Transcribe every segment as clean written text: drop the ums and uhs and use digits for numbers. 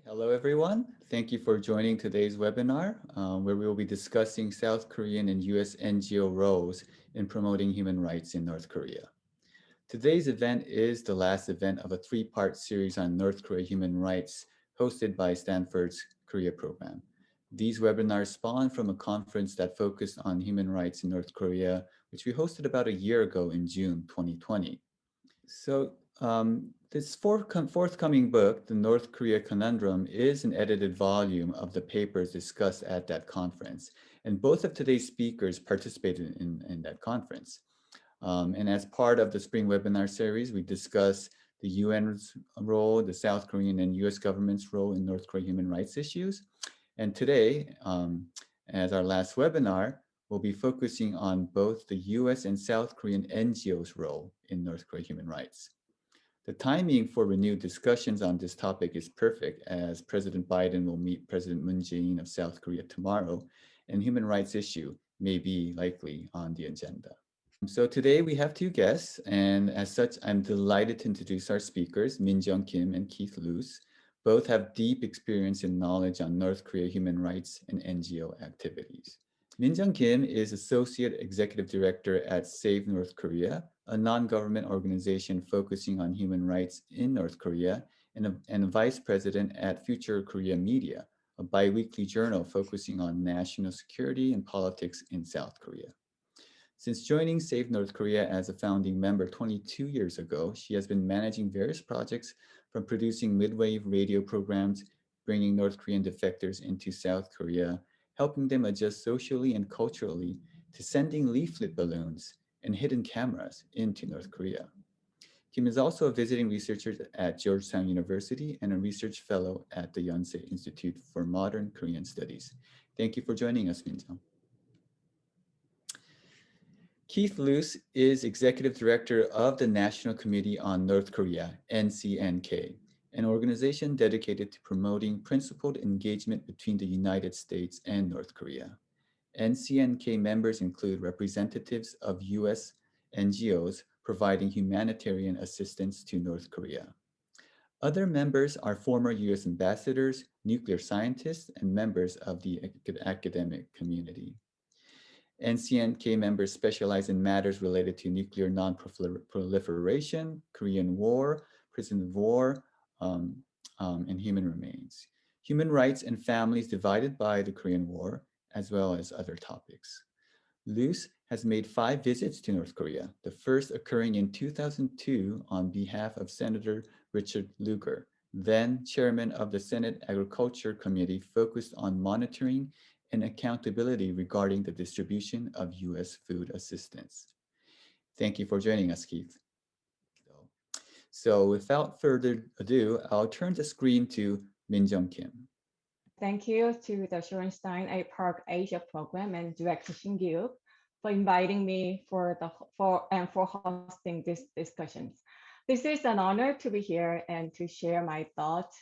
Hello, everyone. Thank you for joining today's webinar, where we will be discussing South Korean and U.S. NGO roles in promoting human rights in North Korea. Today's event is the last event of a three-part series on North Korea human rights hosted by Stanford's Korea program. These webinars spawn from a conference that focused on human rights in North Korea, which we hosted about a year ago in June 2020. This forthcoming book, The North Korea Conundrum, is an edited volume of the papers discussed at that conference. And both of today's speakers participated in that conference. And as part of the spring webinar series, we discuss the UN's role, the South Korean and US government's role in North Korea human rights issues. And today, as our last webinar, we'll be focusing on both the US and South Korean NGOs' role in North Korea human rights. The timing for renewed discussions on this topic is perfect, as President Biden will meet President Moon Jae-in of South Korea tomorrow, and human rights issue may be likely on the agenda. So today we have two guests, and as such, I'm delighted to introduce our speakers, Minjung Kim and Keith Luce. Both have deep experience and knowledge on North Korea human rights and NGO activities. Minjung Kim is Associate Executive Director at Save North Korea, a non-government organization focusing on human rights in North Korea, and a Vice President at Future Korea Media, a biweekly journal focusing on national security and politics in South Korea. Since joining Save North Korea as a founding member 22 years ago, she has been managing various projects from producing midwave radio programs, bringing North Korean defectors into South Korea, helping them adjust socially and culturally, to sending leaflet balloons and hidden cameras into North Korea. Kim is also a visiting researcher at Georgetown University and a research fellow at the Yonsei Institute for Modern Korean Studies. Thank you for joining us, Minjung. Keith Luce is Executive Director of the National Committee on North Korea, Ncnk, an organization dedicated to promoting principled engagement between the United States and North Korea. Ncnk members include representatives of US NGOs providing humanitarian assistance to North Korea. Other members are former US ambassadors, nuclear scientists, and members of the academic community. Ncnk members specialize in matters related to nuclear non-proliferation, Korean War, prisoner of war, and human remains, human rights and families divided by the Korean War, as well as other topics. Luce has made 5 visits to North Korea, the first occurring in 2002 on behalf of Senator Richard Lugar, then chairman of the Senate Agriculture Committee focused on monitoring and accountability regarding the distribution of US food assistance. Thank you for joining us, Keith. So without further ado, I'll turn the screen to Minjung Kim. Thank you to the Shorenstein APARC Asia program and Director Shin Gyuk for inviting me for hosting these discussions. This is an honor to be here and to share my thoughts.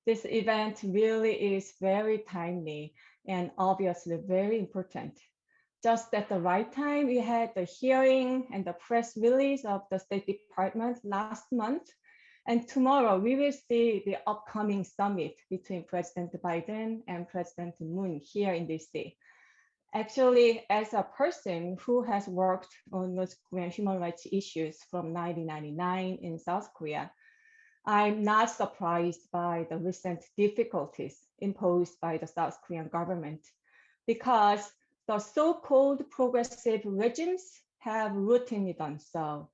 This event really is very timely and obviously very important. Just at the right time, we had the hearing and the press release of the State Department last month. And tomorrow we will see the upcoming summit between President Biden and President Moon here in DC. Actually, as a person who has worked on North Korean human rights issues from 1999 in South Korea, I'm not surprised by the recent difficulties imposed by the South Korean government, because the so-called progressive regimes have routinely done so.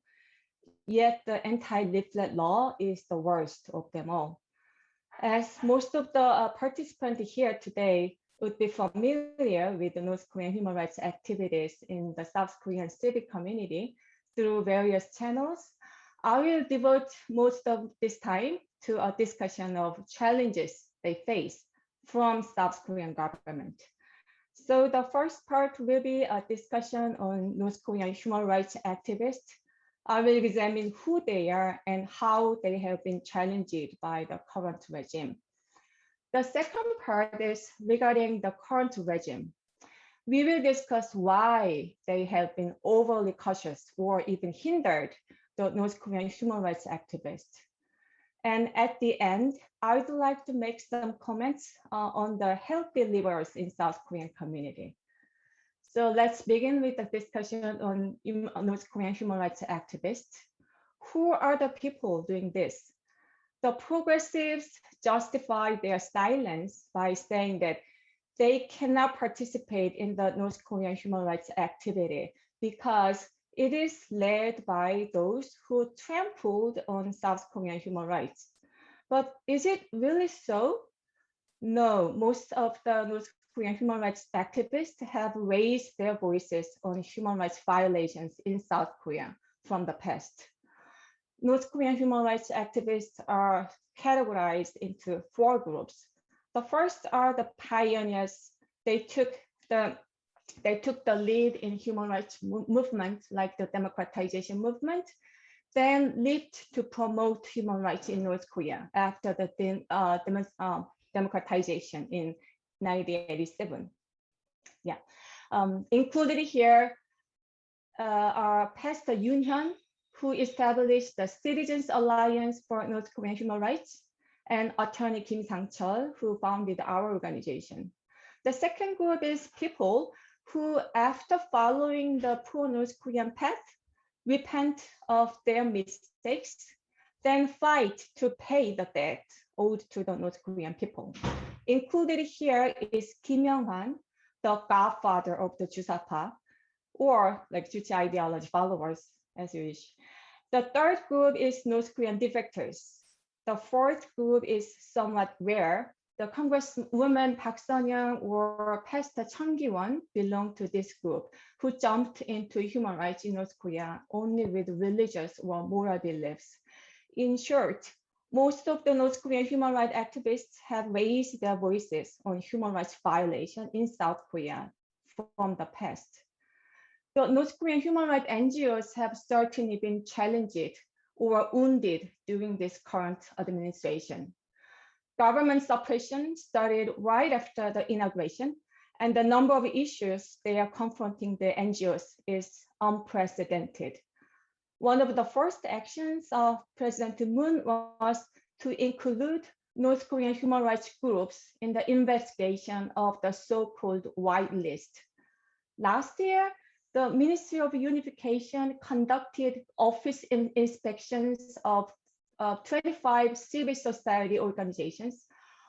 Yet the anti-leaflet law is the worst of them all. As most of the participants here today would be familiar with the North Korean human rights activities in the South Korean civic community through various channels, I will devote most of this time to a discussion of challenges they face from South Korean government. So the first part will be a discussion on North Korean human rights activists. I will examine who they are and how they have been challenged by the current regime. The second part is regarding the current regime. We will discuss why they have been overly cautious or even hindered the North Korean human rights activists. And at the end, I would like to make some comments on the healthy livers in South Korean community. So let's begin with the discussion on North Korean human rights activists. Who are the people doing this? The progressives justify their silence by saying that they cannot participate in the North Korean human rights activity because it is led by those who trampled on South Korean human rights. But is it really so? No, most of the North Korean human rights activists have raised their voices on human rights violations in South Korea from the past. North Korean human rights activists are categorized into 4 groups. The first are the pioneers. They took the lead in human rights movement, like the democratization movement, then leaped to promote human rights in North Korea after the democratization in 1987. Yeah, included here are Pastor Yoon Hyun, who established the Citizens Alliance for North Korean Human Rights, and attorney Kim Sang-chul, who founded our organization. The second group is people who, after following the pro-North Korean path, repent of their mistakes, then fight to pay the debt owed to the North Korean people. Included here is Kim Young-han, the godfather of the Jusa파, or like Juche ideology followers, as you wish. The third group is North Korean defectors. The fourth group is somewhat rare. The Congresswoman Park Sun-young or Pastor Chung Ki-won belong to this group, who jumped into human rights in North Korea only with religious or moral beliefs. In short, most of the North Korean human rights activists have raised their voices on human rights violation in South Korea from the past. The North Korean human rights NGOs have certainly been challenged or wounded during this current administration. Government suppression started right after the inauguration, and the number of issues they are confronting the NGOs is unprecedented. One of the first actions of President Moon was to include North Korean human rights groups in the investigation of the so-called white list. Last year, the Ministry of Unification conducted office inspections of 25 civil society organizations,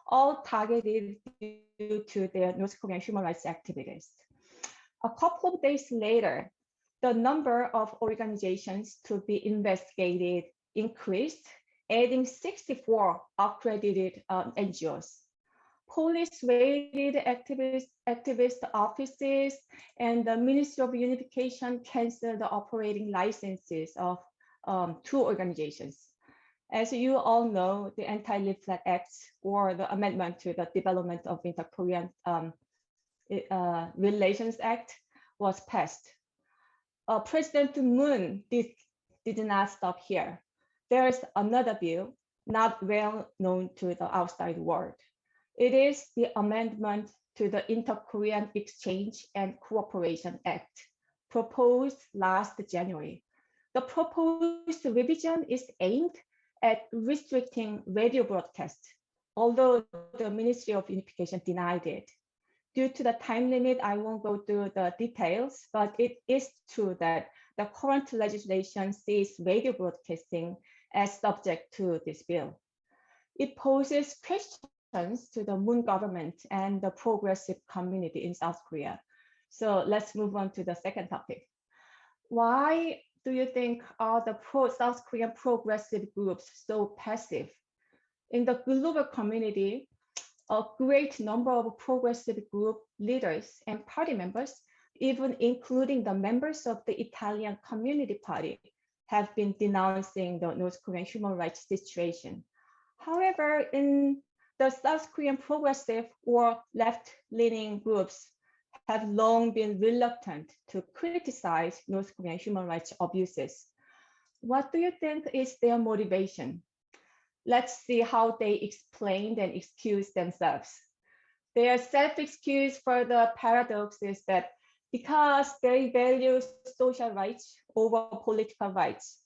all targeted due to their North Korean human rights activities. A couple of days later, the number of organizations to be investigated increased, adding 64 accredited NGOs. Police raided activist offices, and the Ministry of Unification canceled the operating licenses of 2 organizations. As you all know, the Anti-Leaflet Act, or the amendment to the Development of Inter-Korean Relations Act, was passed. President Moon did not stop here. There's another bill not well known to the outside world. It is the amendment to the Inter-Korean Exchange and Cooperation Act, proposed last January. The proposed revision is aimed at restricting radio broadcast, although the Ministry of Unification denied it. Due to the time limit, I won't go through the details, but it is true that the current legislation sees radio broadcasting as subject to this bill. It poses questions to the Moon government and the progressive community in South Korea. So let's move on to the second topic. Why do you think are the South Korean progressive groups so passive? In the global community, a great number of progressive group leaders and party members, even including the members of the Italian Community Party, have been denouncing the North Korean human rights situation. However, in the South Korean progressive or left-leaning groups have long been reluctant to criticize North Korean human rights abuses. What do you think is their motivation? Let's see how they explained and excuse themselves. Their self-excuse for the paradox is that because they value social rights over political rights.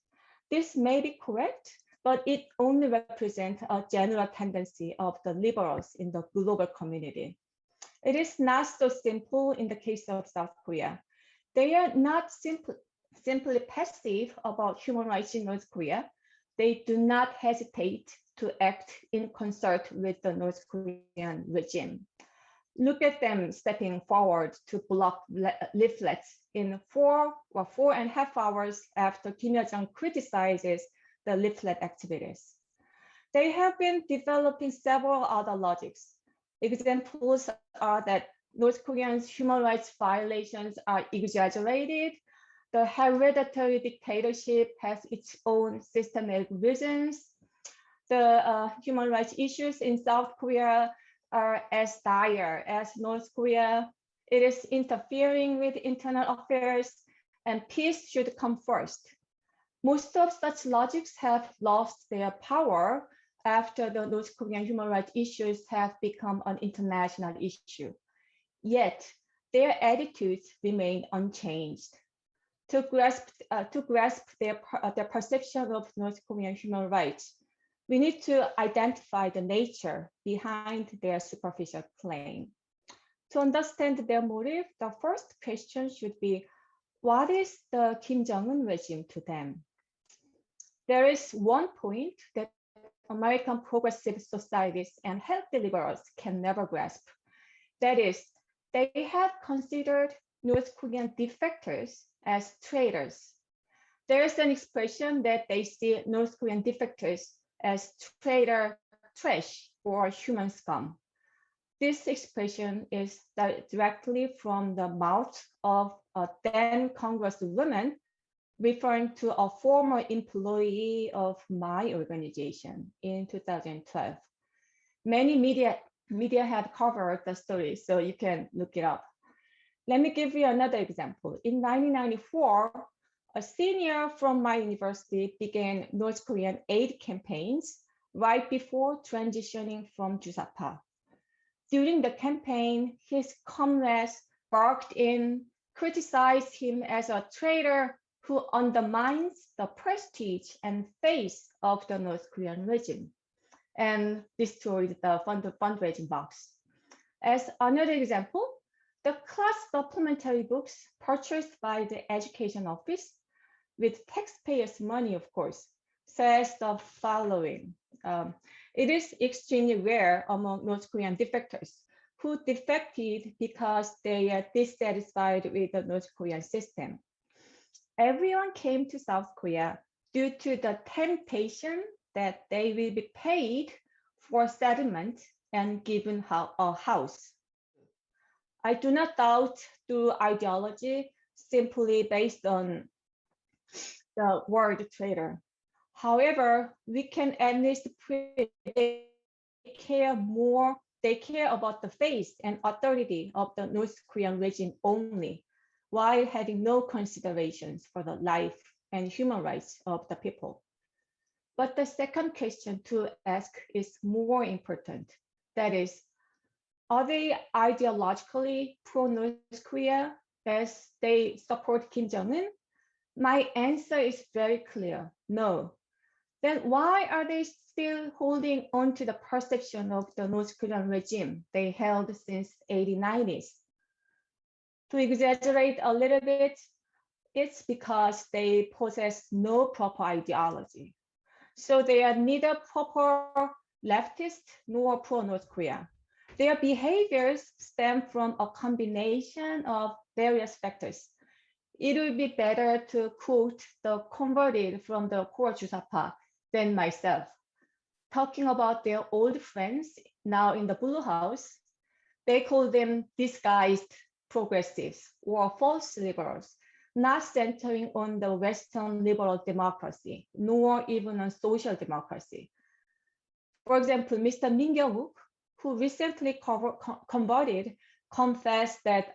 This may be correct, but it only represents a general tendency of the liberals in the global community. It is not so simple in the case of South Korea. They are not simply passive about human rights in North Korea. They do not hesitate to act in concert with the North Korean regime. Look at them stepping forward to block leaflets in 4.5 hours after Kim Yo-jong criticizes the leaflet activities. They have been developing several other logics. Examples are that North Koreans' human rights violations are exaggerated. The hereditary dictatorship has its own systematic reasons. The human rights issues in South Korea are as dire as North Korea. It is interfering with internal affairs, and peace should come first. Most of such logics have lost their power after the North Korean human rights issues have become an international issue. Yet, their attitudes remain unchanged. To grasp their perception of North Korean human rights, we need to identify the nature behind their superficial claim. To understand their motive, the first question should be, what is the Kim Jong-un regime to them? There is one point that American progressive societies and healthy liberals can never grasp. That is, they have considered North Korean defectors as traitors. There is an expression that they see North Korean defectors as traitor trash or human scum. This expression is directly from the mouth of a then Congresswoman referring to a former employee of my organization in 2012. Many media have covered the story, so you can look it up. Let me give you another example. In 1994, a senior from my university began North Korean aid campaigns right before transitioning from Jusapa. During the campaign, his comrades barked in, criticized him as a traitor who undermines the prestige and face of the North Korean regime, and destroyed the fundraising box. As another example, the class supplementary books purchased by the Education Office, with taxpayers' money, of course, says the following. It is extremely rare among North Korean defectors who defected because they are dissatisfied with the North Korean system. Everyone came to South Korea due to the temptation that they will be paid for settlement and given a house. I do not doubt the ideology simply based on the word traitor. However, we can at least they care about the face and authority of the North Korean regime only, while having no considerations for the life and human rights of the people. But the second question to ask is more important. That is, are they ideologically pro-North Korea as they support Kim Jong-un? My answer is very clear, no. Then why are they still holding on to the perception of the North Korean regime they held since 1890s? To exaggerate a little bit, it's because they possess no proper ideology. So they are neither proper leftist nor pro-North Korea. Their behaviors stem from a combination of various factors. It would be better to quote the converted from the core Jusapa than myself. Talking about their old friends now in the Blue House, they call them disguised progressives or false liberals, not centering on the Western liberal democracy, nor even on social democracy. For example, Mr. Minjung, who recently converted, confessed that,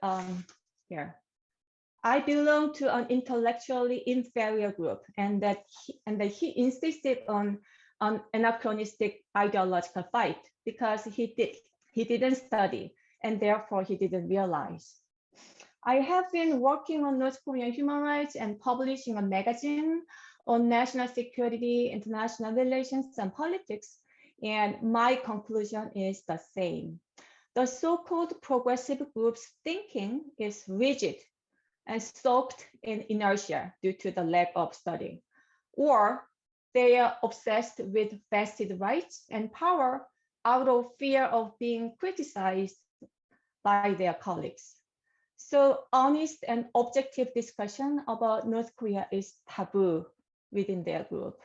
I belong to an intellectually inferior group, and that he insisted on an anachronistic ideological fight because he didn't study, and therefore he didn't realize. I have been working on North Korean human rights and publishing a magazine on national security, international relations, and politics. And my conclusion is the same. The so-called progressive group's thinking is rigid and soaked in inertia due to the lack of study, or they are obsessed with vested rights and power out of fear of being criticized by their colleagues. So honest and objective discussion about North Korea is taboo within their group.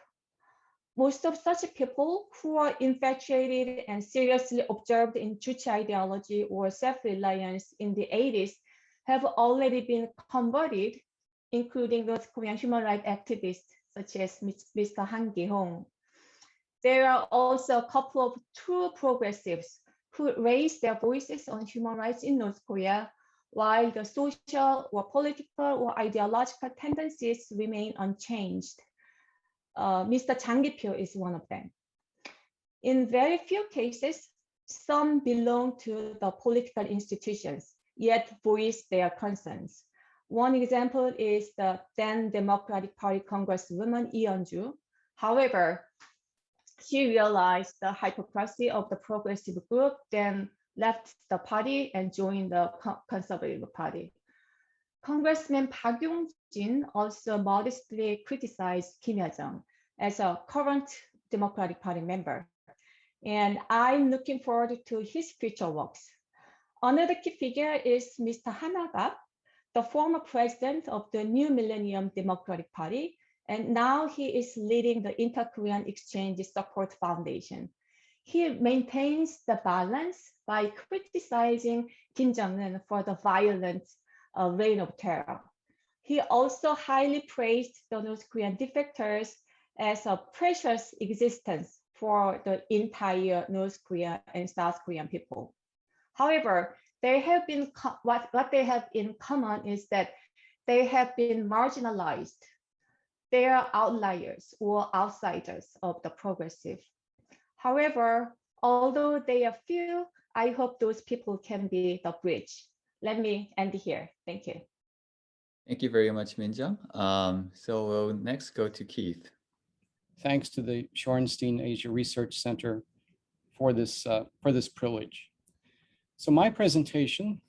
Most of such people who are infatuated and seriously observed in Juche ideology or self-reliance in the 80s have already been converted, including North Korean human rights activists such as Mr. Han Gi-hong. There are also a couple of true progressives who raise their voices on human rights in North Korea, while the social or political or ideological tendencies remain unchanged. Mr. Jang Gi-pyo is one of them. In very few cases, some belong to the political institutions, yet voice their concerns. One example is the then Democratic Party Congresswoman Lee Yeon-ju. However, she realized the hypocrisy of the progressive group, then left the party and joined the Conservative Party. Congressman Park Yong-jin also modestly criticized Kim Hye-jung as a current Democratic Party member. And I'm looking forward to his future works. Another key figure is Mr. Han Ha-gap, the former president of the New Millennium Democratic Party, and now he is leading the Inter-Korean Exchange Support Foundation. He maintains the balance by criticizing Kim Jong-un for the violent reign of terror. He also highly praised the North Korean defectors as a precious existence for the entire North Korea and South Korean people. However, they have been what they have in common is that they have been marginalized. They are outliers or outsiders of the progressive. However, although they are few, I hope those people can be the bridge. Let me end here. Thank you. Thank you very much, Minjung. So we'll next go to Keith. Thanks to the Shorenstein Asia Research Center for this privilege. So my presentation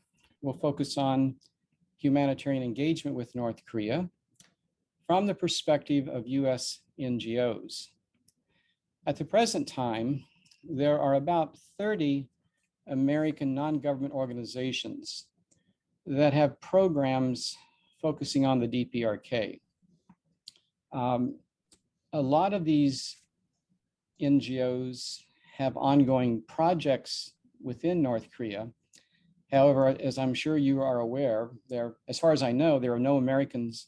will focus on humanitarian engagement with North Korea from the perspective of US NGOs. At the present time, there are about 30 American non-government organizations that have programs focusing on the DPRK. A lot of these NGOs have ongoing projects within North Korea. However, as I'm sure you are aware, as far as I know, there are no Americans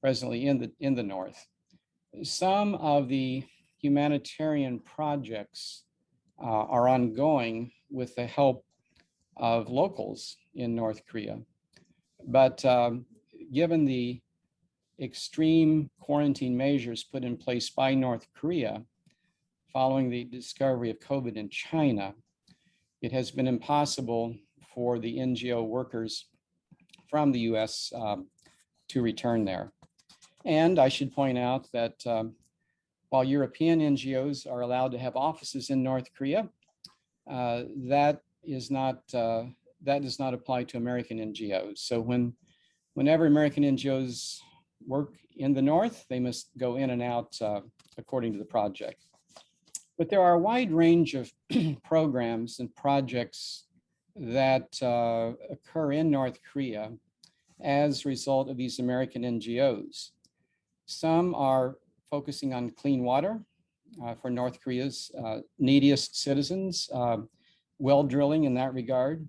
presently in the North. Some of the humanitarian projects are ongoing with the help of locals in North Korea. But given the extreme quarantine measures put in place by North Korea following the discovery of COVID in China, it has been impossible for the NGO workers from the US to return there. And I should point out that while European NGOs are allowed to have offices in North Korea, that does not apply to American NGOs. So whenever American NGOs work in the North, they must go in and out according to the project. But there are a wide range of programs and projects that occur in North Korea as a result of these American NGOs. Some are focusing on clean water for North Korea's neediest citizens, well drilling in that regard.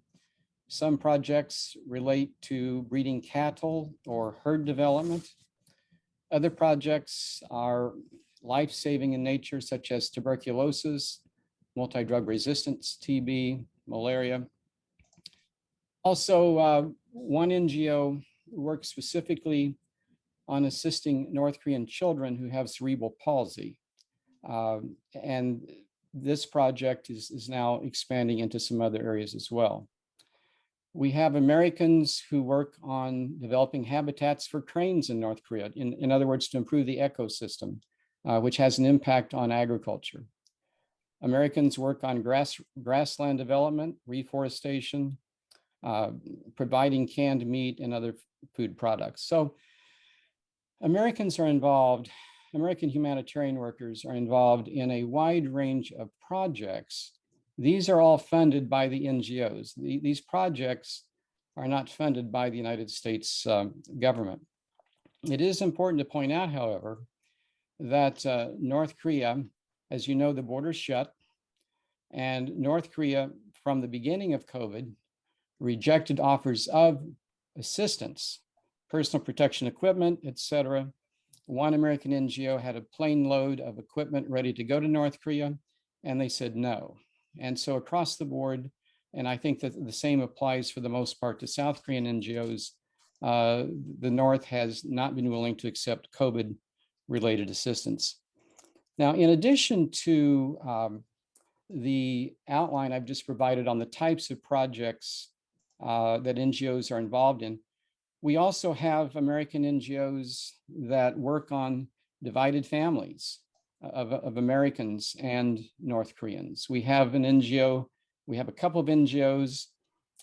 Some projects relate to breeding cattle or herd development. Other projects are life-saving in nature, such as tuberculosis, multi-drug resistance, TB, malaria. Also, one NGO works specifically on assisting North Korean children who have cerebral palsy. And this project is now expanding into some other areas as well. We have Americans who work on developing habitats for cranes in North Korea, in other words, to improve the ecosystem, which has an impact on agriculture. Americans work on grassland development, reforestation, providing canned meat and other food products. So Americans are involved, American humanitarian workers are involved in a wide range of projects. These are all funded by the NGOs. These projects are not funded by the United States government. It is important to point out, however, that North Korea, as you know, the border's shut, and North Korea, from the beginning of COVID, rejected offers of assistance, personal protection equipment, etc. One American NGO had a plane load of equipment ready to go to North Korea, and they said no. And so across the board, and I think that the same applies for the most part to South Korean NGOs, the North has not been willing to accept COVID-related assistance. Now, in addition to the outline I've just provided on the types of projects that NGOs are involved in, we also have American NGOs that work on divided families of Americans and North Koreans. We have an NGO, we have a couple of NGOs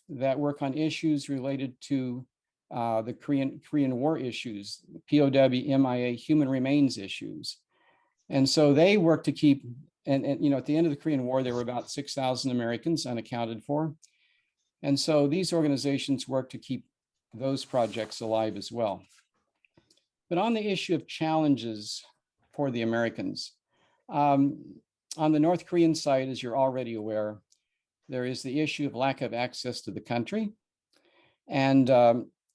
that work on issues related to the Korean War issues, POW, MIA, human remains issues. And so they work to keep, and you know, at the end of the Korean War, there were about 6,000 Americans unaccounted for. And so these organizations work to keep those projects alive as well. But on the issue of challenges for the Americans, on the North Korean side, as you're already aware, there is the issue of lack of access to the country. And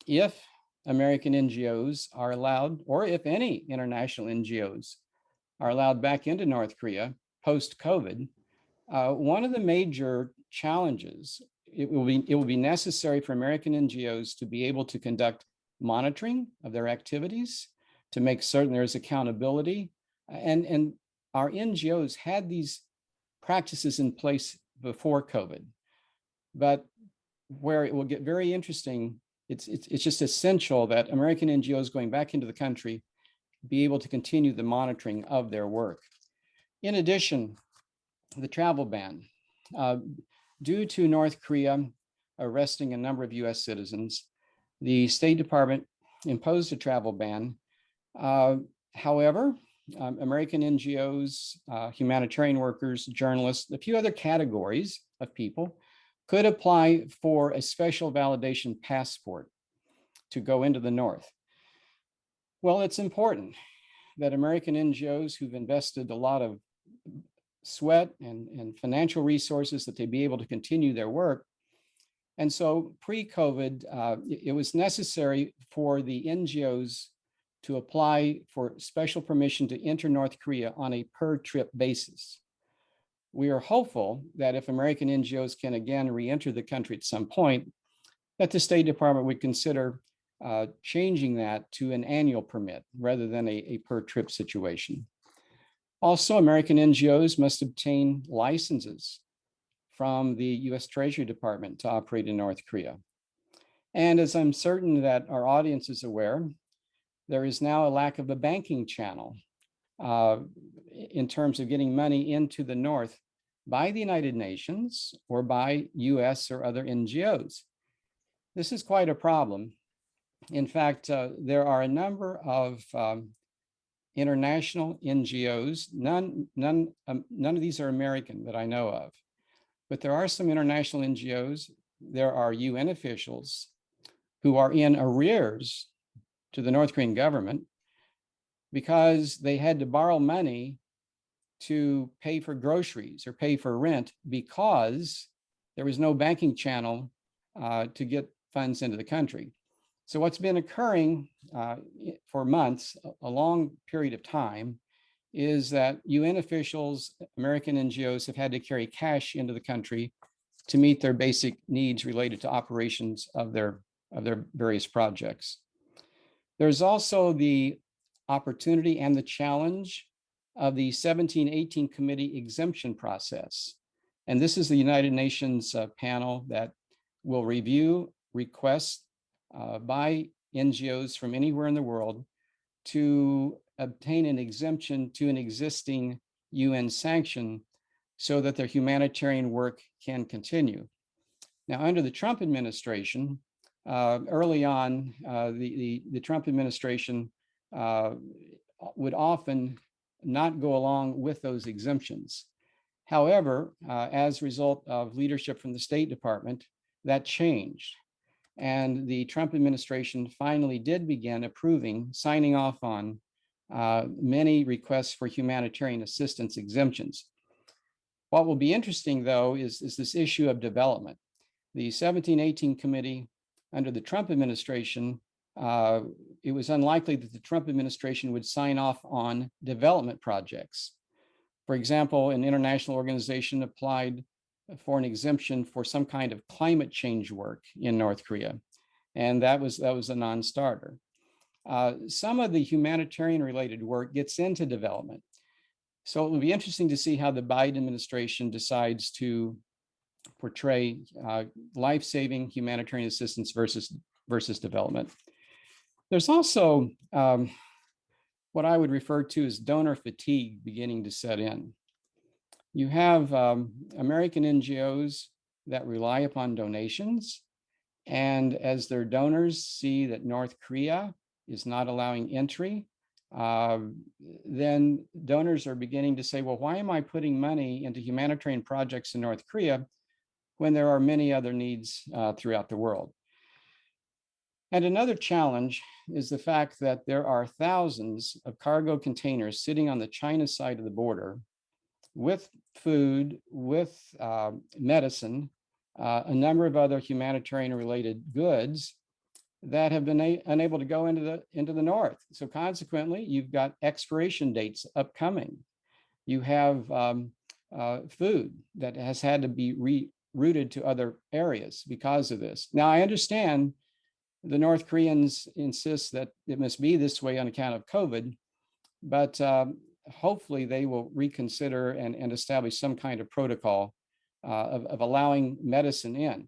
if American NGOs are allowed, or if any international NGOs are allowed back into North Korea post-COVID, one of the major challenges, it will be necessary for American NGOs to be able to conduct monitoring of their activities, to make certain there's accountability. And our NGOs had these practices in place before COVID. But where it will get very interesting, it's just essential that American NGOs going back into the country be able to continue the monitoring of their work. In addition, the travel ban. Due to North Korea arresting a number of US citizens, the State Department imposed a travel ban. However, American NGOs, humanitarian workers, journalists, a few other categories of people could apply for a special validation passport to go into the North. Well, it's important that American NGOs who've invested a lot of sweat and financial resources, that they be able to continue their work. And so pre-COVID, it was necessary for the NGOs to apply for special permission to enter North Korea on a per trip basis. We are hopeful that if American NGOs can again re-enter the country at some point, that the State Department would consider changing that to an annual permit rather than a per trip situation. Also, American NGOs must obtain licenses from the US Treasury Department to operate in North Korea. And as I'm certain that our audience is aware, there is now a lack of a banking channel in terms of getting money into the North by the United Nations or by US or other NGOs. This is quite a problem. In fact, there are a number of international NGOs, none of these are American that I know of, but there are some international NGOs. There are UN officials who are in arrears to the North Korean government because they had to borrow money to pay for groceries or pay for rent because there was no banking channel to get funds into the country. So what's been occurring for months, a long period of time, is that UN officials, American NGOs have had to carry cash into the country to meet their basic needs related to operations of their various projects. There's also the opportunity and the challenge of the 1718 committee exemption process. And this is the United Nations panel that will review requests by NGOs from anywhere in the world to obtain an exemption to an existing UN sanction so that their humanitarian work can continue. Now, under the Trump administration, early on, the Trump administration would often not go along with those exemptions. However, as a result of leadership from the State Department, that changed. And the Trump administration finally did begin approving, signing off on many requests for humanitarian assistance exemptions. What will be interesting, though, is this issue of development. The 1718 committee under the Trump administration, it was unlikely that the Trump administration would sign off on development projects. For example, an international organization applied for an exemption for some kind of climate change work in North Korea, and that was a non-starter. Some of the humanitarian related work gets into development. So it will be interesting to see how the Biden administration decides to portray life-saving humanitarian assistance versus development. There's also what I would refer to as donor fatigue beginning to set in. You have American NGOs that rely upon donations, and as their donors see that North Korea is not allowing entry, then donors are beginning to say, well, why am I putting money into humanitarian projects in North Korea when there are many other needs throughout the world? And another challenge is the fact that there are thousands of cargo containers sitting on the China side of the border with food, with medicine, a number of other humanitarian related goods that have been unable to go into the north. So consequently, you've got expiration dates upcoming. You have food that has had to be rerouted to other areas because of this. Now, I understand the North Koreans insist that it must be this way on account of COVID, but hopefully they will reconsider and establish some kind of protocol of allowing medicine in.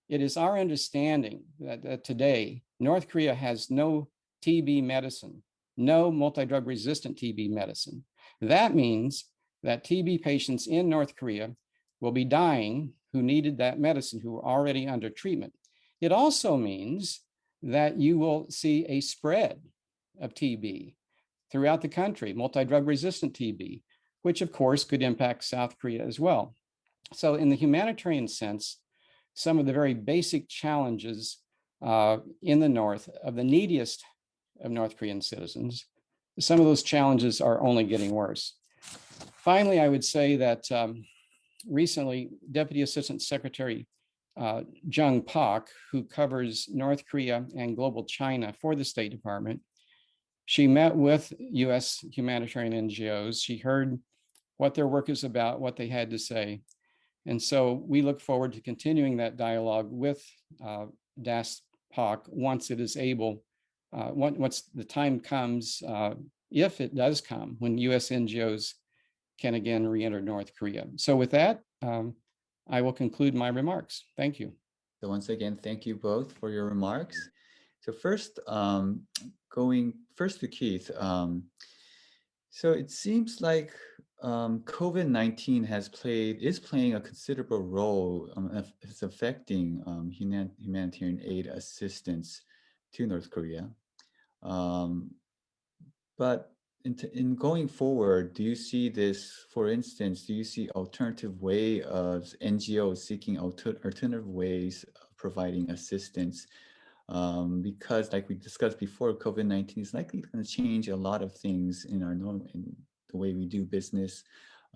It is our understanding that today, North Korea has no TB medicine, no multi-drug resistant TB medicine. That means that TB patients in North Korea will be dying who needed that medicine, who were already under treatment. It also means that you will see a spread of TB throughout the country, multi-drug resistant TB, which of course could impact South Korea as well. So in the humanitarian sense, some of the very basic challenges in the north of the neediest of North Korean citizens, some of those challenges are only getting worse. Finally, I would say that recently, Deputy Assistant Secretary Jung Pak, who covers North Korea and global China for the State Department, she met with US humanitarian NGOs. She heard what their work is about, what they had to say. And so we look forward to continuing that dialogue with Das Pak once it is able, once the time comes, if it does come, when US NGOs can again re-enter North Korea. So with that, I will conclude my remarks. Thank you. So once again, thank you both for your remarks. So first, going first to Keith. So it seems like COVID-19 is playing a considerable role. It's affecting humanitarian aid assistance to North Korea. But in going forward, do you see this, for instance, do you see alternative way of NGOs seeking alternative ways of providing assistance? Because like we discussed before, COVID-19 is likely going to change a lot of things in the way we do business,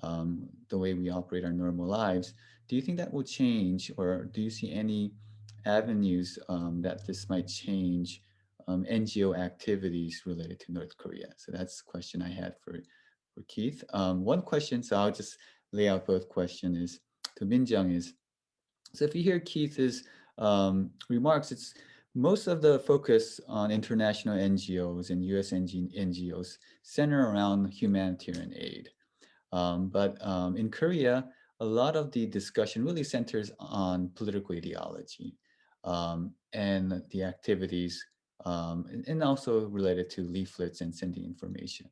the way we operate our normal lives. Do you think that will change, or do you see any avenues that this might change NGO activities related to North Korea? So that's the question I had for Keith. One question, so I'll just lay out both questions to Minjung is, so if you hear Keith's remarks, it's most of the focus on international NGOs and US NGOs center around humanitarian aid. But in Korea, a lot of the discussion really centers on political ideology and the activities, and also related to leaflets and sending information.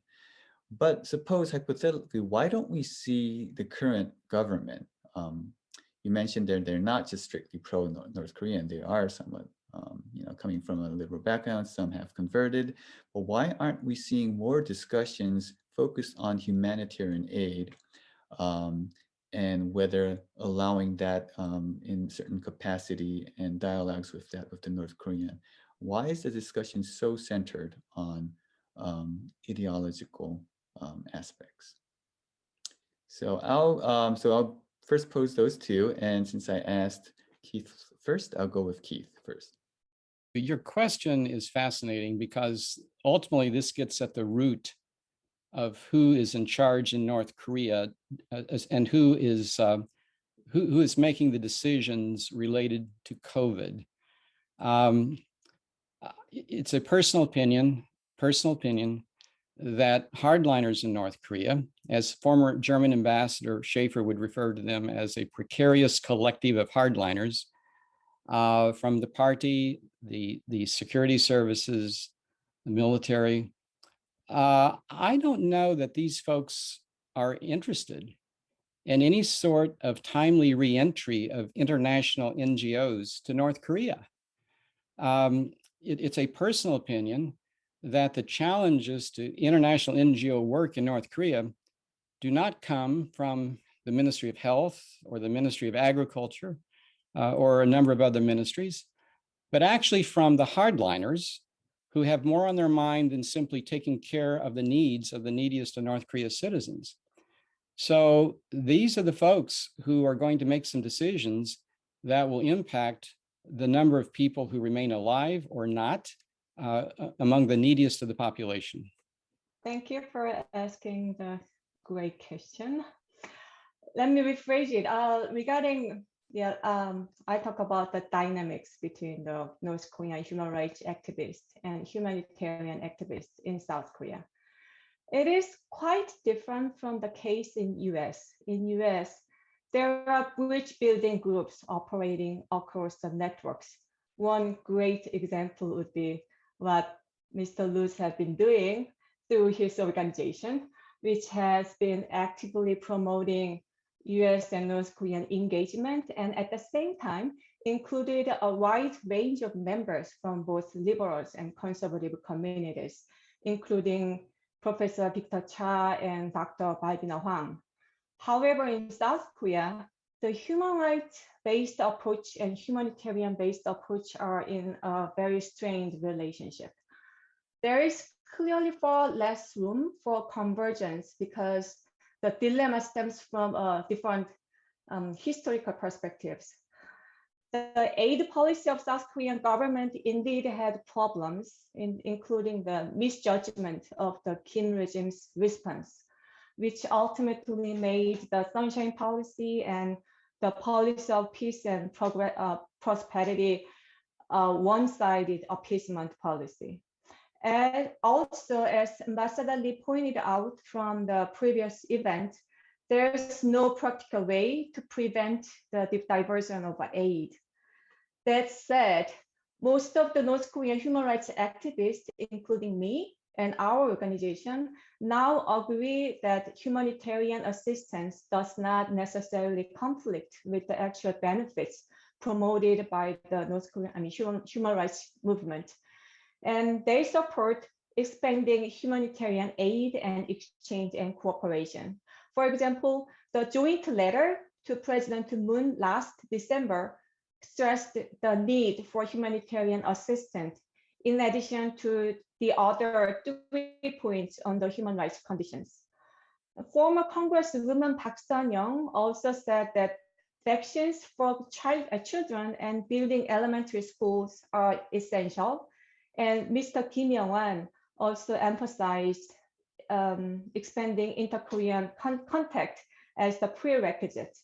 But suppose hypothetically, why don't we see the current government? You mentioned they're not just strictly pro-North Korean, they are somewhat, coming from a liberal background, some have converted, but why aren't we seeing more discussions focused on humanitarian aid, and whether allowing that in certain capacity and dialogues with the North Korean? Why is the discussion so centered on ideological aspects? So I'll first pose those two, and since I asked Keith first, I'll go with Keith first. Your question is fascinating because ultimately this gets at the root of who is in charge in North Korea, and who is making the decisions related to COVID. It's a personal opinion that hardliners in North Korea, as former German Ambassador Schaefer would refer to them as a precarious collective of hardliners, from the party, the security services, the military. I don't know that these folks are interested in any sort of timely reentry of international NGOs to North Korea. It's a personal opinion that the challenges to international NGO work in North Korea do not come from the Ministry of Health or the Ministry of Agriculture, or a number of other ministries, but actually from the hardliners who have more on their mind than simply taking care of the needs of the neediest of North Korea's citizens. So these are the folks who are going to make some decisions that will impact the number of people who remain alive or not among the neediest of the population. Thank you for asking the great question. Let me rephrase it. Regarding, I talk about the dynamics between the North Korean human rights activists and humanitarian activists in South Korea. It is quite different from the case in US. In US, there are bridge building groups operating across the networks. One great example would be what Mr. Luce has been doing through his organization, which has been actively promoting US and North Korean engagement, and at the same time included a wide range of members from both liberals and conservative communities, including Professor Victor Cha and Dr. Balbina Hwang. However, in South Korea, the human rights-based approach and humanitarian-based approach are in a very strained relationship. There is clearly far less room for convergence because the dilemma stems from different historical perspectives. The aid policy of South Korean government indeed had problems, including the misjudgment of the Kim regime's response, which ultimately made the Sunshine Policy and the policy of peace and prosperity one-sided appeasement policy. And also, as Ambassador Lee pointed out from the previous event, there's no practical way to prevent the diversion of aid. That said, most of the North Korean human rights activists, including me and our organization, now agree that humanitarian assistance does not necessarily conflict with the actual benefits promoted by the North Korean human rights movement. And they support expanding humanitarian aid and exchange and cooperation. For example, the joint letter to President Moon last December stressed the need for humanitarian assistance, in addition to the other 3 points on the human rights conditions. Former Congresswoman Park Sun-young also said that vaccines for children and building elementary schools are essential. And Mr. Kim Yong-wan also emphasized expanding inter-Korean contact as the prerequisite.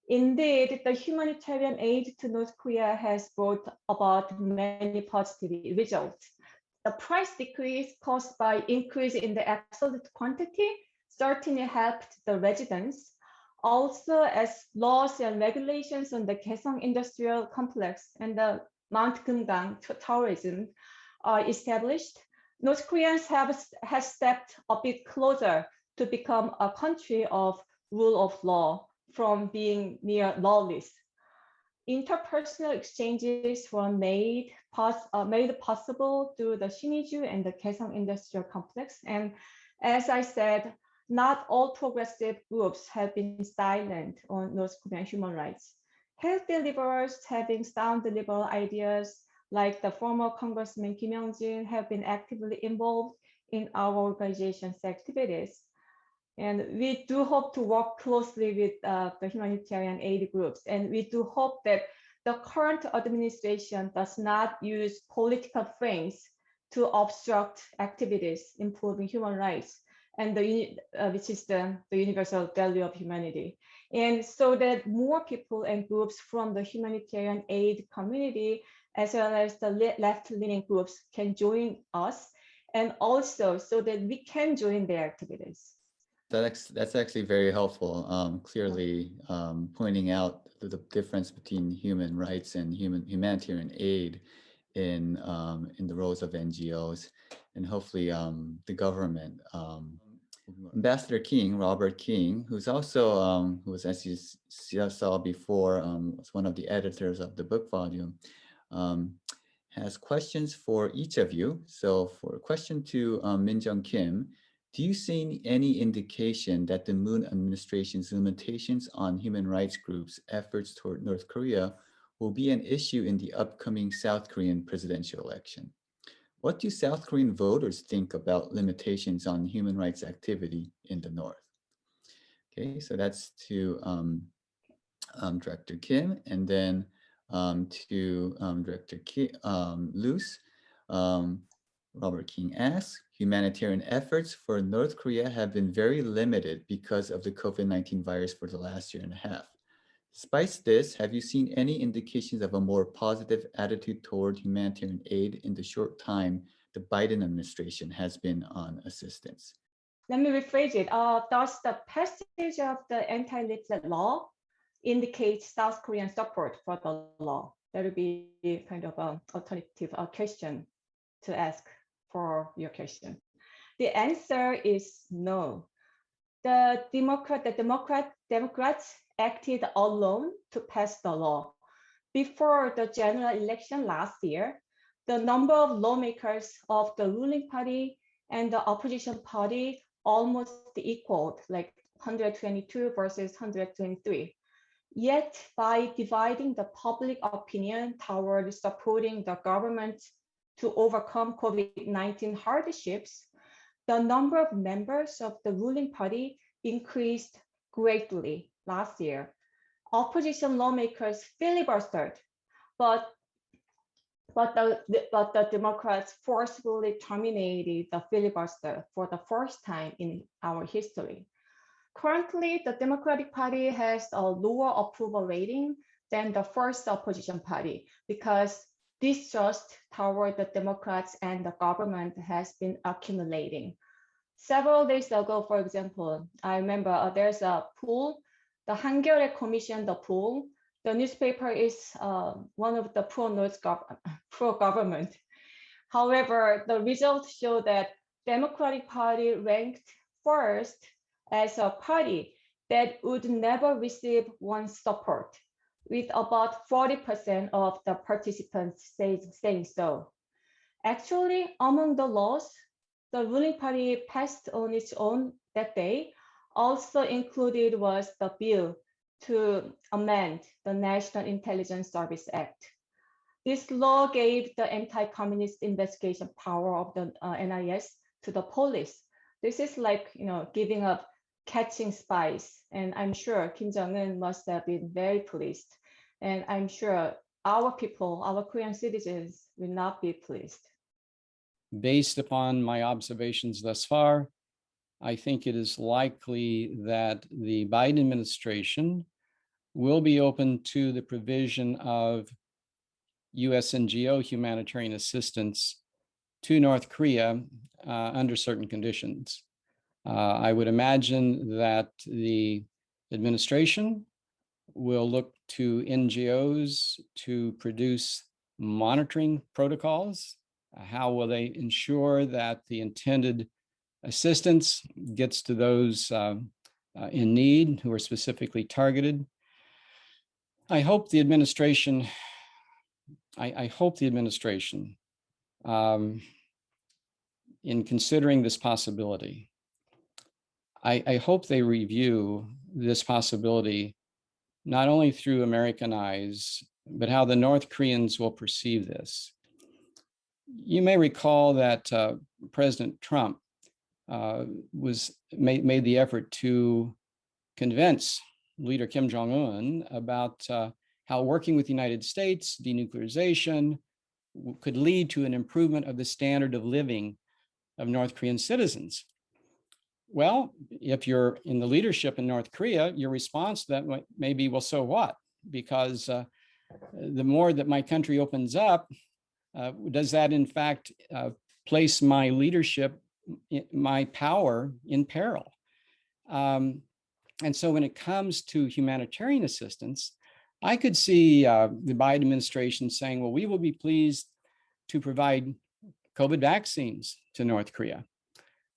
Indeed, the humanitarian aid to North Korea has brought about many positive results. The price decrease caused by increase in the absolute quantity certainly helped the residents, Also, as laws and regulations on the Kaesong industrial complex and the Mount Kumgang tourism are established, North Koreans have stepped a bit closer to become a country of rule of law from being mere lawless. Interpersonal exchanges were made possible through the Siniju and the Kaesong industrial complex. And as I said, not all progressive groups have been silent on North Korean human rights. Healthy liberals having sound liberal ideas, like the former Congressman Kim Young-jin, have been actively involved in our organization's activities. And we do hope to work closely with the humanitarian aid groups. And we do hope that the current administration does not use political frames to obstruct activities improving human rights, and which is the universal value of humanity. And so that more people and groups from the humanitarian aid community, as well as the left-leaning groups, can join us, and also so that we can join their activities. That's actually very helpful, clearly pointing out the difference between human rights and humanitarian aid in the roles of NGOs, and hopefully the government. Ambassador King, Robert King, who's also, who was, as you saw before, was one of the editors of the book volume, has questions for each of you. So for a question to Minjung Kim, do you see any indication that the Moon administration's limitations on human rights groups' efforts toward North Korea will be an issue in the upcoming South Korean presidential election? What do South Korean voters think about limitations on human rights activity in the North? Okay, so that's to Director Kim, and then to Director Luce. Robert King asks, humanitarian efforts for North Korea have been very limited because of the COVID-19 virus for the last year and a half. Despite this, have you seen any indications of a more positive attitude toward humanitarian aid in the short time the Biden administration has been on assistance? Let me rephrase it. Does the passage of the anti-leaflet law indicate South Korean support for the law? That would be kind of an alternative question to ask for your question. The answer is no. The Democrats acted alone to pass the law. Before the general election last year, the number of lawmakers of the ruling party and the opposition party almost equaled, like 122 versus 123. Yet, by dividing the public opinion toward supporting the government to overcome COVID-19 hardships, the number of members of the ruling party increased greatly last year. Opposition lawmakers filibustered, but the Democrats forcibly terminated the filibuster for the first time in our history. Currently, the Democratic Party has a lower approval rating than the first opposition party because distrust toward the Democrats and the government has been accumulating. Several days ago, for example, I remember there's a poll, the 한겨레 commissioned the poll. The newspaper is one of the pro-government. However, the results show that Democratic Party ranked first as a party that would never receive one's support, with about 40% of the participants saying so. Actually, among the laws the ruling party passed on its own that day also included was the bill to amend the National Intelligence Service Act. This law gave the anti-communist investigation power of the NIS to the police. This is like, giving up catching spies. And I'm sure Kim Jong-un must have been very pleased. And I'm sure our people, our Korean citizens, will not be pleased. Based upon my observations thus far, I think it is likely that the Biden administration will be open to the provision of US NGO humanitarian assistance to North Korea under certain conditions. I would imagine that the administration will look to NGOs to produce monitoring protocols. How will they ensure that the intended assistance gets to those in need who are specifically targeted? I hope the administration, in considering this possibility, I hope they review this possibility not only through American eyes, but how the North Koreans will perceive this. You may recall that President Trump made the effort to convince leader Kim Jong-un about how working with the United States, denuclearization, could lead to an improvement of the standard of living of North Korean citizens. Well, if you're in the leadership in North Korea, your response to that may be, well, so what? Because the more that my country opens up, does that in fact place my leadership, my power in peril? And so when it comes to humanitarian assistance, I could see the Biden administration saying, well, we will be pleased to provide COVID vaccines to North Korea.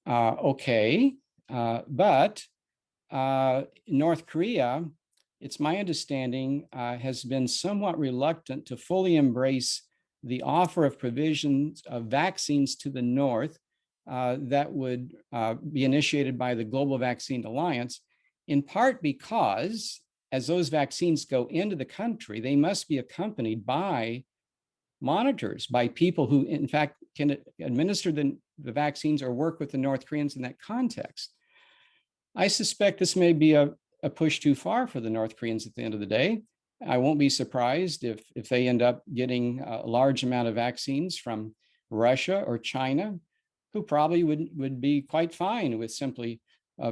Okay, but North Korea, it's my understanding, has been somewhat reluctant to fully embrace the offer of provisions of vaccines to the North that would be initiated by the Global Vaccine Alliance, in part because as those vaccines go into the country, they must be accompanied by monitors, by people who in fact can administer the vaccines or work with the North Koreans in that context. I suspect this may be a push too far for the North Koreans at the end of the day. I won't be surprised if they end up getting a large amount of vaccines from Russia or China, who probably would be quite fine with simply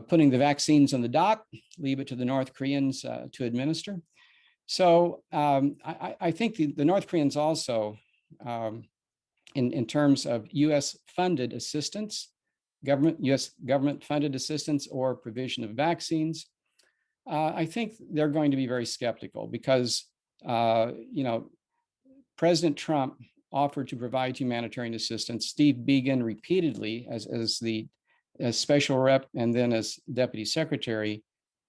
putting the vaccines on the dock, leave it to the North Koreans to administer. So I think the North Koreans also, in terms of US funded assistance, US government funded assistance or provision of vaccines, I think they're going to be very skeptical because, President Trump offered to provide humanitarian assistance. Steve Biegun repeatedly, as special rep and then as deputy secretary,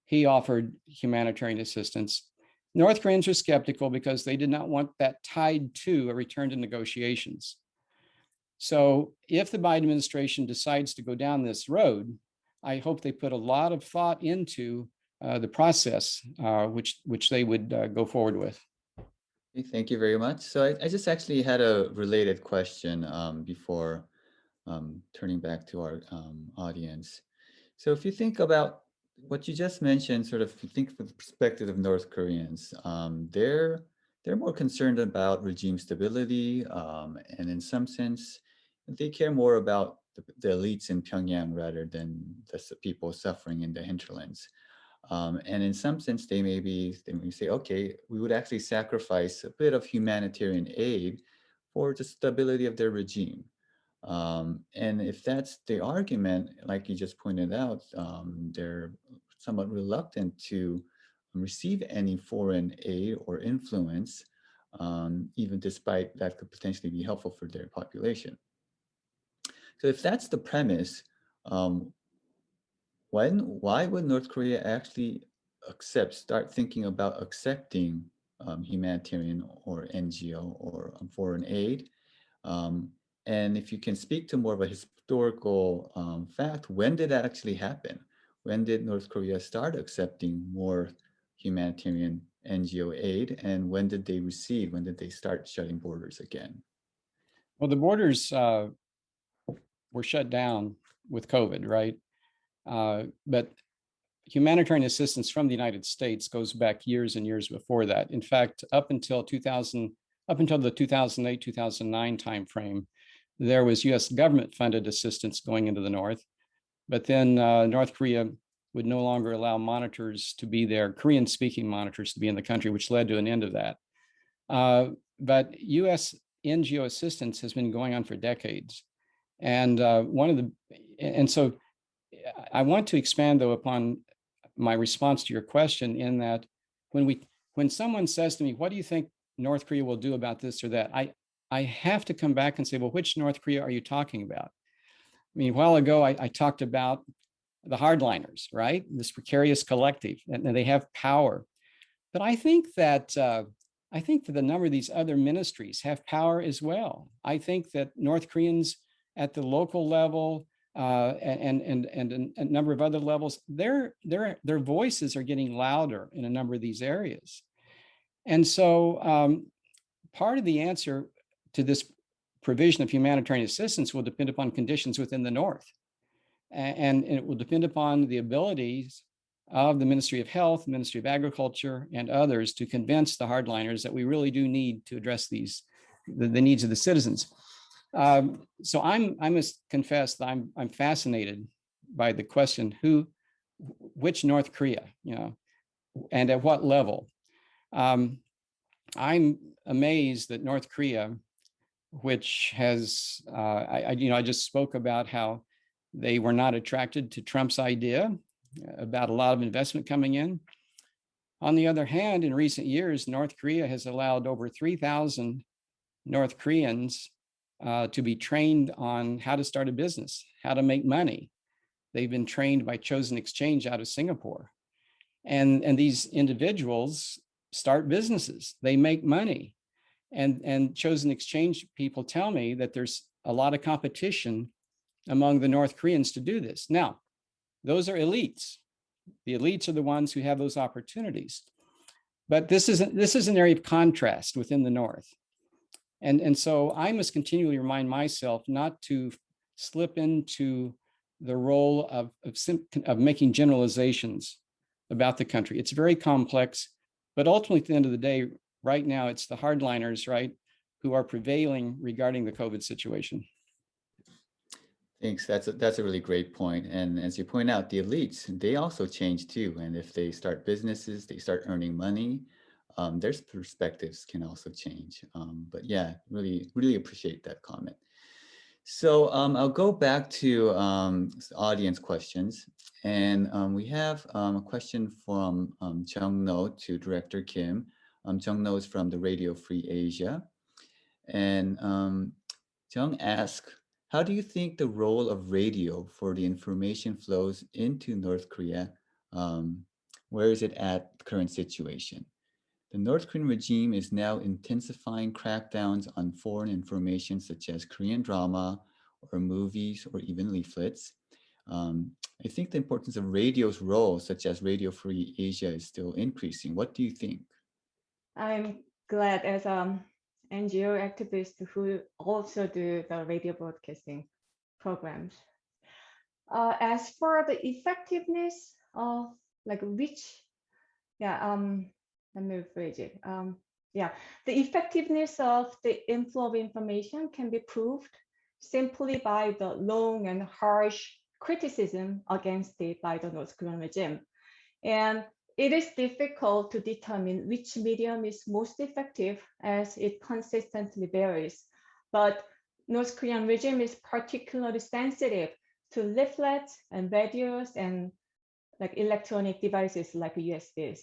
he offered humanitarian assistance. North Koreans are skeptical because they did not want that tied to a return to negotiations. So if the Biden administration decides to go down this road, I hope they put a lot of thought into the process which they would go forward with. Thank you very much. So I just actually had a related question before turning back to our audience. So if you think about what you just mentioned, sort of, if you think from the perspective of North Koreans, they're more concerned about regime stability, and in some sense, they care more about the elites in Pyongyang rather than the people suffering in the hinterlands. And in some sense, they may say, okay, we would actually sacrifice a bit of humanitarian aid for the stability of their regime. And if that's the argument, like you just pointed out, they're somewhat reluctant to receive any foreign aid or influence, even despite that could potentially be helpful for their population. So if that's the premise, why would North Korea actually start thinking about accepting humanitarian or NGO or foreign aid? And if you can speak to more of a historical fact, when did that actually happen? When did North Korea start accepting more humanitarian NGO aid? And when did they recede? When did they start shutting borders again? Well, the borders were shut down with COVID, right? But humanitarian assistance from the United States goes back years and years before that. In fact, up until the 2008-2009 timeframe, there was US government funded assistance going into the North, but then North Korea would no longer allow monitors to be there, Korean speaking monitors to be in the country, which led to an end of that. But US NGO assistance has been going on for decades. And so I want to expand though upon my response to your question in that when someone says to me, what do you think North Korea will do about this or that? I have to come back and say, well, which North Korea are you talking about? I mean, a while ago, I talked about the hardliners, right? This precarious collective, and they have power. But I think that a number of these other ministries have power as well. I think that North Koreans at the local level and a number of other levels, their voices are getting louder in a number of these areas. And so part of the answer to this provision of humanitarian assistance will depend upon conditions within the North. And it will depend upon the abilities of the Ministry of Health, Ministry of Agriculture, and others to convince the hardliners that we really do need to address the needs of the citizens. So I must confess that I'm fascinated by the question, which North Korea, and at what level? I'm amazed that North Korea, which has, I just spoke about how they were not attracted to Trump's idea about a lot of investment coming in. On the other hand, in recent years, North Korea has allowed over 3,000 North Koreans to be trained on how to start a business, how to make money. They've been trained by Chosen Exchange out of Singapore. And these individuals start businesses, they make money. And Chosen Exchange people tell me that there's a lot of competition among the North Koreans to do this. Now, those are elites. The elites are the ones who have those opportunities. But this is an area of contrast within the North. And so I must continually remind myself not to slip into the role of making generalizations about the country. It's very complex, but ultimately at the end of the day, right now, it's the hardliners, right, who are prevailing regarding the COVID situation. Thanks. That's a really great point. And as you point out, the elites, they also change too. And if they start businesses, they start earning money, their perspectives can also change. But yeah, really appreciate that comment. So I'll go back to audience questions. And we have a question from Jung No to Director Kim. Jung No is from the Radio Free Asia. And Jung asks, how do you think the role of radio for the information flows into North Korea? Where is it at the current situation? The North Korean regime is now intensifying crackdowns on foreign information such as Korean drama or movies or even leaflets. I think the importance of radio's role, such as Radio Free Asia, is still increasing. What do you think? I'm glad as NGO activist who also do the radio broadcasting programs. As for the effectiveness of let me rephrase it. The effectiveness of the inflow of information can be proved simply by the long and harsh criticism against it by the North Korean regime. And it is difficult to determine which medium is most effective as it consistently varies. But North Korean regime is particularly sensitive to leaflets and radios and like electronic devices like USBs.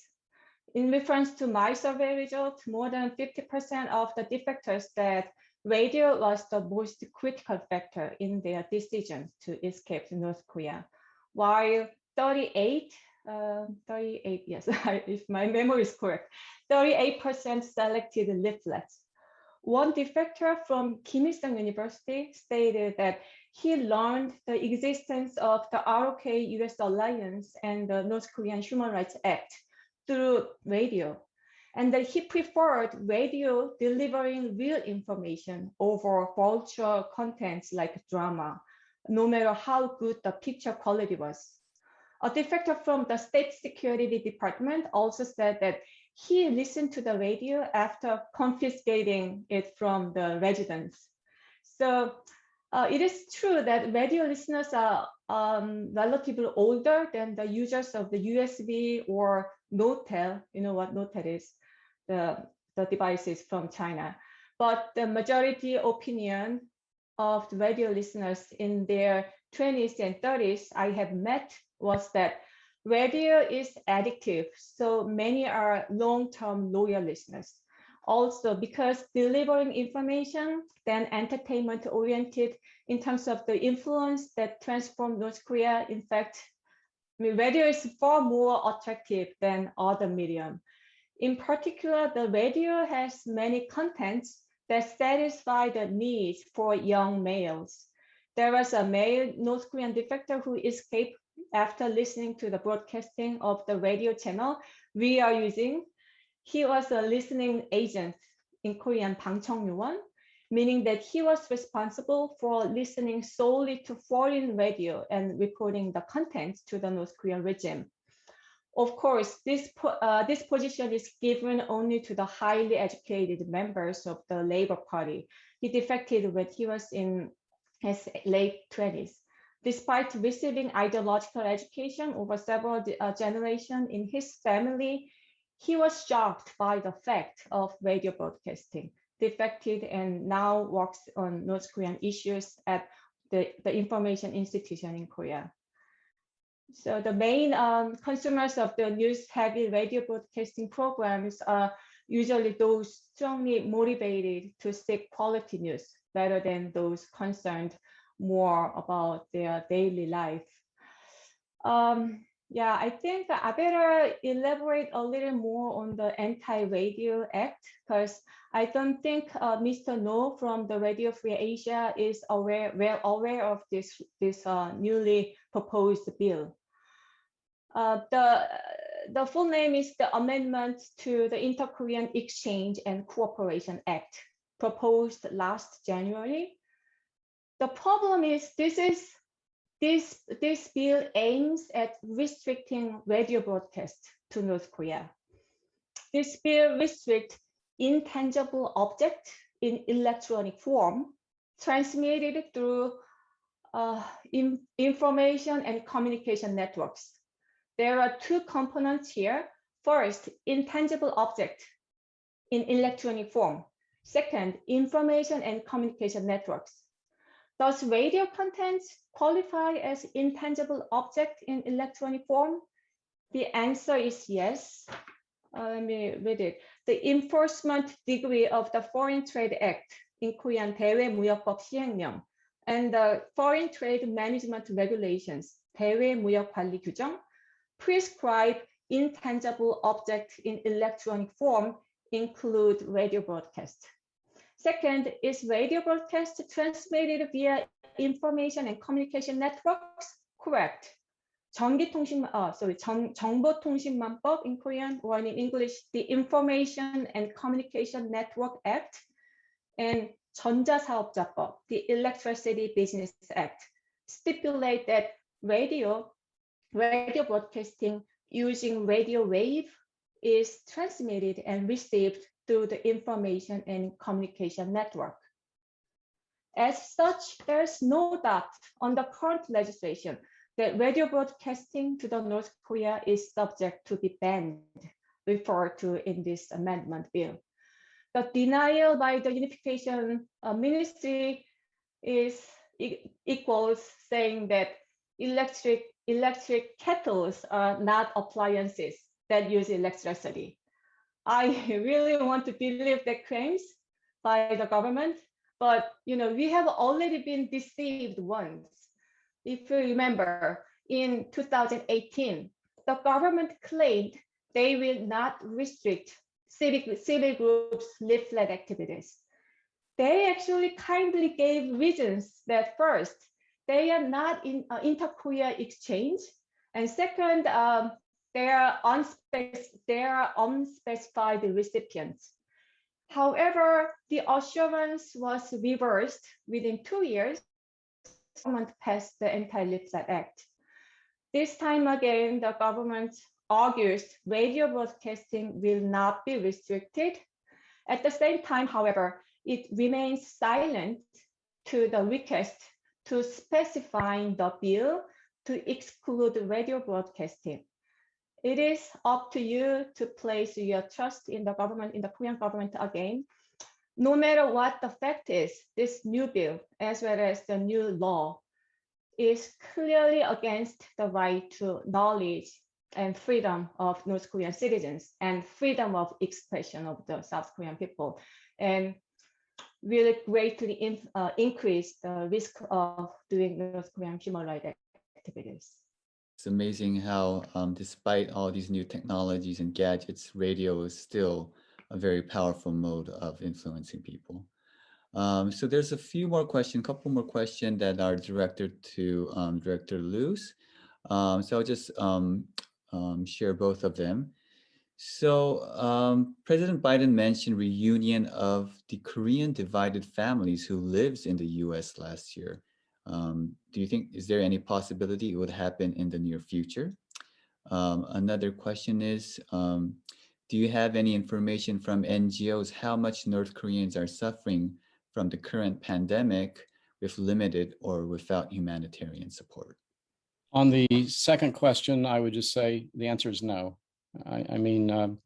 In reference to my survey result, more than 50% of the defectors said radio was the most critical factor in their decision to escape to North Korea, while 38, yes, if my memory is correct, 38% selected leaflets. One defector from Kim Il-sung University stated that he learned the existence of the ROK-US Alliance and the North Korean Human Rights Act through radio, and that he preferred radio delivering real information over virtual contents like drama, no matter how good the picture quality was. A defector from the State Security Department also said that he listened to the radio after confiscating it from the residents. So it is true that radio listeners are relatively older than the users of the USB or Notel. You know what Notel is, the devices from China. But the majority opinion of the radio listeners in their 20s and 30s I have met was that radio is addictive, so many are long-term loyal listeners. Also, because delivering information, then entertainment-oriented in terms of the influence that transformed North Korea. In fact, radio is far more attractive than other medium. In particular, the radio has many contents that satisfy the needs for young males. There was a male North Korean defector who escaped after listening to the broadcasting of the radio channel we are using. He was a listening agent, in Korean 방청요원, meaning that he was responsible for listening solely to foreign radio and reporting the contents to the North Korean regime. Of course, this position is given only to the highly educated members of the Labour Party. He defected when he was in his late 20s. Despite receiving ideological education over several generations in his family, he was shocked by the fact of radio broadcasting, defected, and now works on North Korean issues at the information institution in Korea. So the main consumers of the news-heavy radio broadcasting programs are usually those strongly motivated to seek quality news rather than those concerned more about their daily life. Yeah, I think I better elaborate a little more on the Anti-Radio Act, because I don't think Mr. No from the Radio Free Asia is well aware of this newly proposed bill. The full name is the Amendment to the Inter-Korean Exchange and Cooperation Act, proposed last January. The problem is this bill aims at restricting radio broadcast to North Korea. This bill restricts intangible object in electronic form transmitted through information and communication networks. There are two components here. First, intangible object in electronic form. Second, information and communication networks. Does radio contents qualify as intangible object in electronic form? The answer is yes. Let me read it. The enforcement degree of the Foreign Trade Act, in Korean 대외무역법 시행령, and the Foreign Trade Management Regulations, 대외무역관리규정, prescribe intangible object in electronic form include radio broadcast. Second, is radio broadcast transmitted via information and communication networks? Correct. 정보통신망법 in Korean, or in English, the Information and Communication Network Act, and 전자사업자법, the Electricity Business Act, stipulate that radio broadcasting using radio wave is transmitted and received through the information and communication network. As such, there's no doubt on the current legislation that radio broadcasting to the North Korea is subject to be banned, referred to in this amendment bill. The denial by the Unification Ministry equals saying that electric kettles are not appliances that use electricity. I really want to believe the claims by the government, but we have already been deceived once. If you remember, in 2018, the government claimed they will not restrict civil groups' leaflet activities. They actually kindly gave reasons that first, they are not in inter-Korea exchange, and second, they are unspecified recipients. However, the assurance was reversed within 2 years. The government passed the Anti-Leaflet Act. This time again, the government argues radio broadcasting will not be restricted. At the same time, however, it remains silent to the request to specify the bill to exclude radio broadcasting. It is up to you to place your trust in the government, in the Korean government again. No matter what the fact is, this new bill, as well as the new law, is clearly against the right to knowledge and freedom of North Korean citizens and freedom of expression of the South Korean people, and will greatly increase the risk of doing North Korean human rights activities. It's amazing how, despite all these new technologies and gadgets, radio is still a very powerful mode of influencing people. So there's a few more questions, couple more questions that are directed to Director Luce. So I'll just share both of them. So President Biden mentioned reunion of the Korean divided families who lives in the U.S. last year. Do you think, is there any possibility it would happen in the near future? Another question is, do you have any information from NGOs how much North Koreans are suffering from the current pandemic with limited or without humanitarian support? On the second question, I would just say the answer is no. I mean,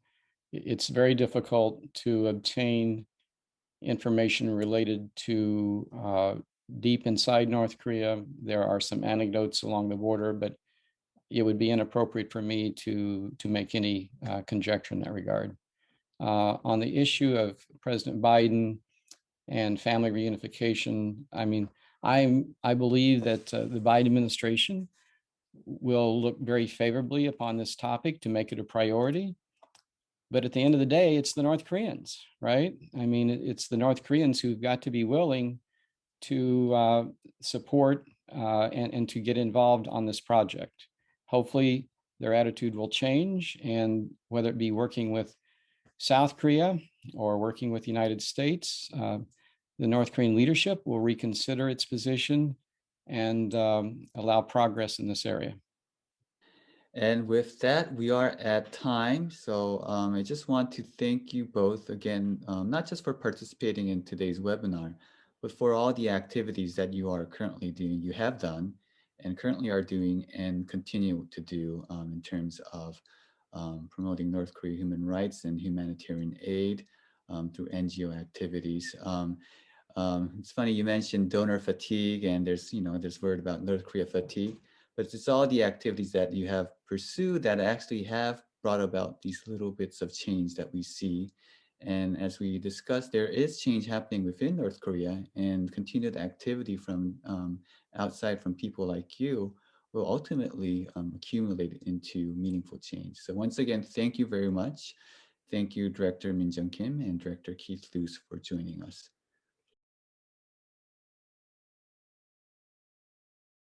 it's very difficult to obtain information related to deep inside North Korea. There are some anecdotes along the border, but it would be inappropriate for me to make any conjecture in that regard. On the issue of President Biden and family reunification, I mean, I believe that the Biden administration will look very favorably upon this topic to make it a priority. But at the end of the day, it's the North Koreans, right? I mean, it's the North Koreans who've got to be willing to support and to get involved on this project. Hopefully, their attitude will change, and whether it be working with South Korea or working with the United States, the North Korean leadership will reconsider its position and allow progress in this area. And with that, we are at time. So I just want to thank you both again, not just for participating in today's webinar, but for all the activities that you are currently doing, you have done and currently are doing and continue to do in terms of promoting North Korea human rights and humanitarian aid through NGO activities. It's funny, you mentioned donor fatigue, and there's word about North Korea fatigue, but it's all the activities that you have pursued that actually have brought about these little bits of change that we see. And as we discussed, there is change happening within North Korea, and continued activity from outside from people like you will ultimately accumulate into meaningful change. So once again, thank you very much. Thank you, Director Minjung Kim and Director Keith Luce, for joining us.